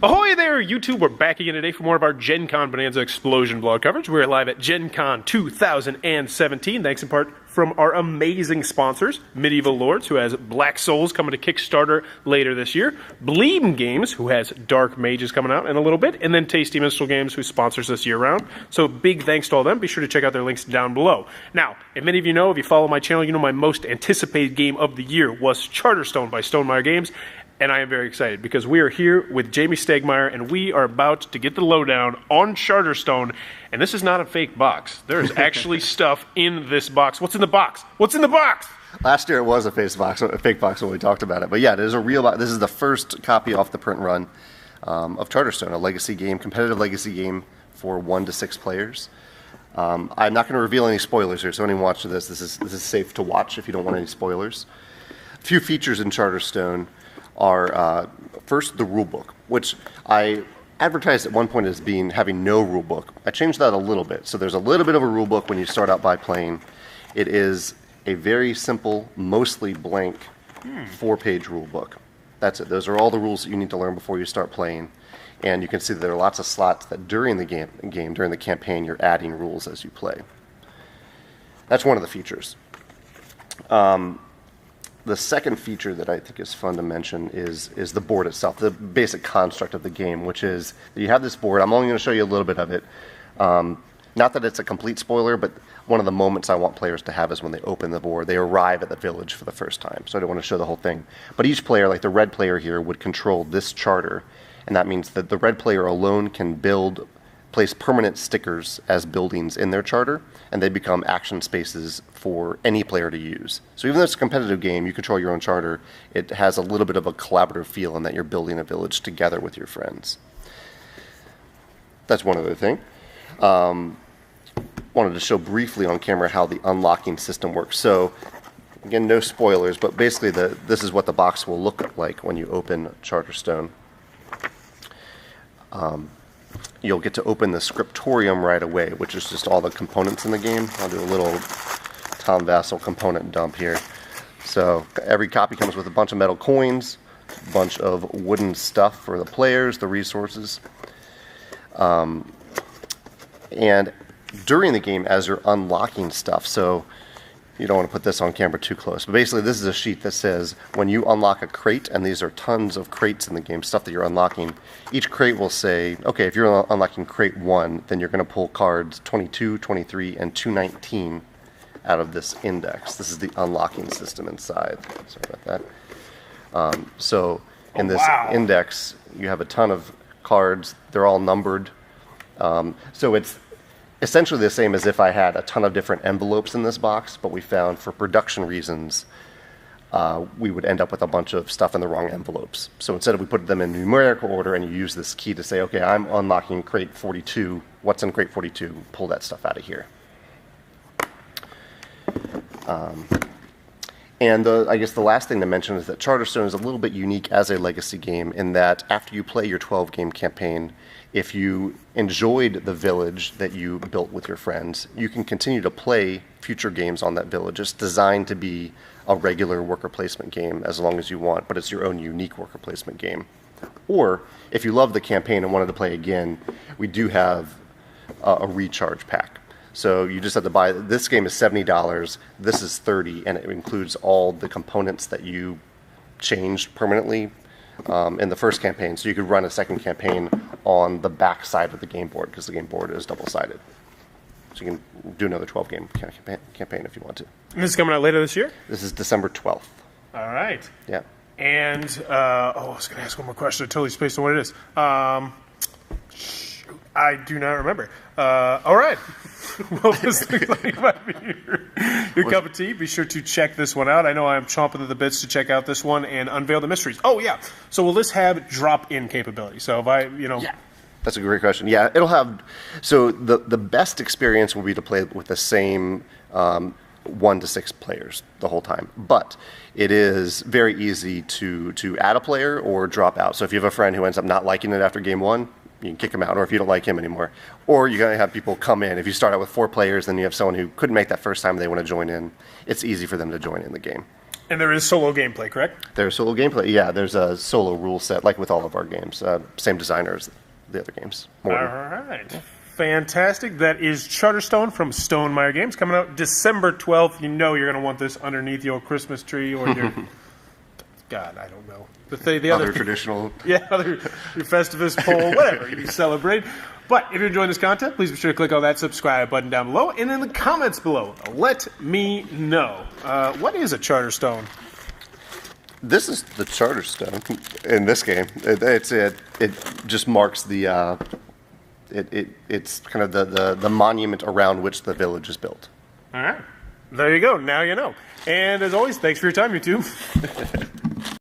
Ahoy there, YouTube! We're back again today for more of our Gencon Bonanza Explosion blog coverage. We're live at Gencon 2017, thanks in part from our amazing sponsors, Medieval Lords, who has Black Souls coming to Kickstarter later this year, Bleem Games, who has Dark Mages coming out in a little bit, and then Tasty Minstrel Games, who sponsors us year-round. So big thanks to all them. Be sure to check out their links down below. Now, if many of you know, if you follow my channel, you know my most anticipated game of the year was Charterstone by Stonemaier Games. And I am very excited because we are here with Jamie Stegmaier and we are about to get the lowdown on Charterstone. And this is not a fake box. There is actually stuff in this box. What's in the box? What's in the box? Last year it was a fake box when we talked about it. But yeah, it is a real box. This is the first copy off the print run of Charterstone, a legacy game, competitive legacy game for 1 to 6 players. I'm not going to reveal any spoilers here, so anyone watching this is safe to watch if you don't want any spoilers. A few features in Charterstone are first the rule book, which I advertised at one point as having no rule book. I changed that a little bit. So there's a little bit of a rule book when you start out by playing. It is a very simple, mostly blank 4-page rule book. That's it. Those are all the rules that you need to learn before you start playing. And you can see that there are lots of slots that during the game, during the campaign, you're adding rules as you play. That's one of the features. The second feature that I think is fun to mention is the board itself, the basic construct of the game, which is that you have this board. I'm only going to show you a little bit of it. Not that it's a complete spoiler, but one of the moments I want players to have is when they open the board. They arrive at the village for the first time, so I don't want to show the whole thing. But each player, like the red player here, would control this charter, and that means that the red player alone can place permanent stickers as buildings in their charter, and they become action spaces for any player to use. So even though it's a competitive game, you control your own charter, it has a little bit of a collaborative feel in that you're building a village together with your friends. That's one other thing. Wanted to show briefly on camera how the unlocking system works. So again, no spoilers, but basically this is what the box will look like when you open Charterstone. You'll get to open the scriptorium right away, which is just all the components in the game. I'll do a little Tom Vassal component dump here. So every copy comes with a bunch of metal coins, a bunch of wooden stuff for the players, the resources. And during the game, as you're unlocking stuff, so you don't want to put this on camera too close, but basically this is a sheet that says when you unlock a crate, and these are tons of crates in the game, stuff that you're unlocking, each crate will say, okay, if you're unlocking crate 1, then you're going to pull cards 22, 23, and 219 out of this index. This is the unlocking system inside. Sorry about that. So in this index, you have a ton of cards. They're all numbered. So it's essentially the same as if I had a ton of different envelopes in this box, but we found for production reasons, we would end up with a bunch of stuff in the wrong envelopes. So instead we put them in numerical order, and you use this key to say, okay, I'm unlocking crate 42. What's in crate 42? Pull that stuff out of here. And I guess the last thing to mention is that Charterstone is a little bit unique as a legacy game in that after you play your 12-game campaign, if you enjoyed the village that you built with your friends, you can continue to play future games on that village. It's designed to be a regular worker placement game as long as you want, but it's your own unique worker placement game. Or if you love the campaign and wanted to play again, we do have a recharge pack. So you just have to buy, this game is $70, this is $30, and it includes all the components that you changed permanently in the first campaign. So you could run a second campaign on the back side of the game board, because the game board is double-sided. So you can do another 12-game campaign if you want to. And this is coming out later this year? This is December 12th. All right. Yeah. And, I was going to ask one more question. I totally spaced on what it is. I do not remember. All right. Well, this looks like it might be your cup of tea. Be sure to check this one out. I know I'm chomping at the bits to check out this one and unveil the mysteries. Oh, yeah. So will this have drop-in capability? So if I, Yeah. That's a great question. Yeah, it'll have... So the best experience will be to play with the same 1 to 6 players the whole time. But it is very easy to add a player or drop out. So if you have a friend who ends up not liking it after game 1, you can kick him out, or if you don't like him anymore. Or you're going to have people come in. If you start out with 4 players, then you have someone who couldn't make that first time and they want to join in. It's easy for them to join in the game. And there is solo gameplay, correct? There's solo gameplay. Yeah, there's a solo rule set, like with all of our games. Same designer as the other games. All right. Fantastic. That is Charterstone from Stonemaier Games, coming out December 12th. You know you're going to want this underneath your Christmas tree or your... God, I don't know. The other traditional... Yeah, your Festivus poll, whatever you celebrate. But if you're enjoying this content, please be sure to click on that subscribe button down below. And in the comments below, let me know. What is a Charterstone? This is the Charterstone in this game. It just marks the... It's kind of the monument around which the village is built. All right. There you go. Now you know. And as always, thanks for your time, YouTube.